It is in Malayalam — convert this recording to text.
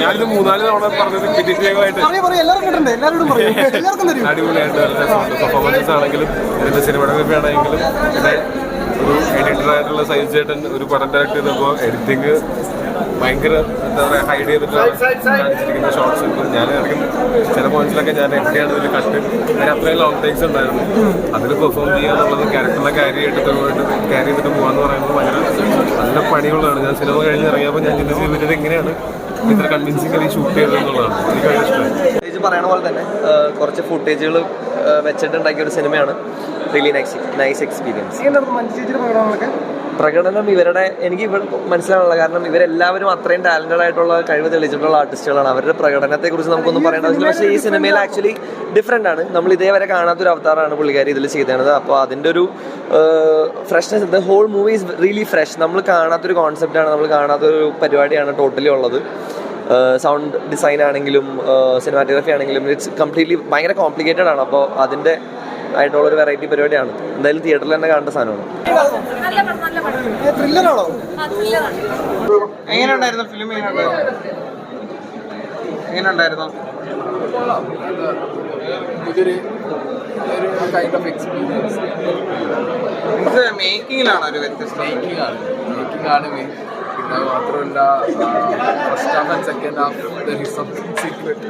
ഞാനിത് 3-4 തവണ പറഞ്ഞത് റിപ്പീറ്റീവായിട്ട് അടിപൊളിയായിട്ട് പെർഫോമൻസസ് ആണെങ്കിലും ഇതിന്റെ സിനിമാറ്റോഗ്രഫി ആണെങ്കിലും പിന്നെ ഒരു എഡിറ്ററായിട്ടുള്ള സൈജ് ചേട്ടൻ ഒരു പടം ഡയറക്ട് ചെയ്തപ്പോൾ എഡിറ്റിങ് ഭയങ്കര എന്താ പറയുക ഹൈഡ് ചെയ്തിട്ടാണ് കാണിച്ചിരിക്കുന്ന ഷോർട്സ്. ഞാൻ ഇറങ്ങും ചില പോയിന്റ്സിലൊക്കെ ഞാൻ എവിടെയാണ് ഇതിൽ കട്ട് അതിന് അത്രയും ലോങ് ടേക്സ് ഉണ്ടായിരുന്നു. അതിൽ പെർഫോം ചെയ്യാന്നുള്ളത് ക്യാരക്ടറിനെ ക്യാരി ചെയ്തിട്ട് പോകാന്ന് പറയുന്നത് ഭയങ്കര നല്ല പണിയുള്ളതാണ്. ഞാൻ സിനിമ കഴിഞ്ഞ് ഇറങ്ങിയപ്പോൾ ഞാൻ ചിന്തിച്ച് ഇവരുടെ എങ്ങനെയാണ് ഇത്ര കൺവിൻസിംഗലി ഷൂട്ട് ചെയ്തതെന്നുള്ളതാണ് എനിക്ക് ഭയങ്കര ഇഷ്ടമായി. പറയണ പോലെ തന്നെ കുറച്ച് ഫുട്ടേജുകൾ വെച്ചിട്ടുണ്ടാക്കിയ ഒരു സിനിമയാണ്. Really nice experience. പ്രകടനം ഇവരുടെ എനിക്ക് മനസ്സിലാവുന്നില്ല. കാരണം ഇവരെല്ലാവരും അത്രയും ടാലന്റഡ് ആയിട്ടുള്ള കഴിവ് തെളിയിച്ചിട്ടുള്ള ആർട്ടിസ്റ്റുകളാണ്. അവരുടെ പ്രകടനത്തെക്കുറിച്ച് നമുക്കൊന്നും പറയേണ്ട ആവശ്യമില്ല. പക്ഷേ ഈ സിനിമയിൽ ആക്ച്വലി ഡിഫറെൻ്റ് ആണ്. നമ്മൾ ഇതേവരെ കാണാത്തൊരു അവതാരമാണ് പുള്ളിക്കാരി ഇതിൽ ചെയ്തത്. അപ്പോൾ അതിൻ്റെ ഒരു freshness, the whole movie is really fresh. നമ്മൾ കാണാത്തൊരു കോൺസെപ്റ്റാണ്, നമ്മൾ കാണാത്തൊരു പരിപാടിയാണ് ടോട്ടലി ഉള്ളത്. സൗണ്ട് ഡിസൈൻ ആണെങ്കിലും സിനിമാറ്റോഗ്രഫി ആണെങ്കിലും ഇറ്റ്സ് കംപ്ലീറ്റ്ലി ഭയങ്കര കോംപ്ലിക്കേറ്റഡ് ആണ്. അപ്പോൾ അതിൻ്റെ ആയിട്ടുള്ളൊരു വെറൈറ്റി പരിപാടിയാണ്. എന്തായാലും തിയേറ്ററിൽ തന്നെ കാണേണ്ട സാധനമാണ്. എങ്ങനെയുണ്ടായിരുന്നു ഫിലിം? എങ്ങനെയുണ്ടായിരുന്നു? മേക്കിങ്ങിലാണോ ഒരു വ്യത്യസ്ത? മേക്കിംഗ് ആണ് മെയിൻ. പിന്നെ മാത്രമല്ല first half and second half there is something secret.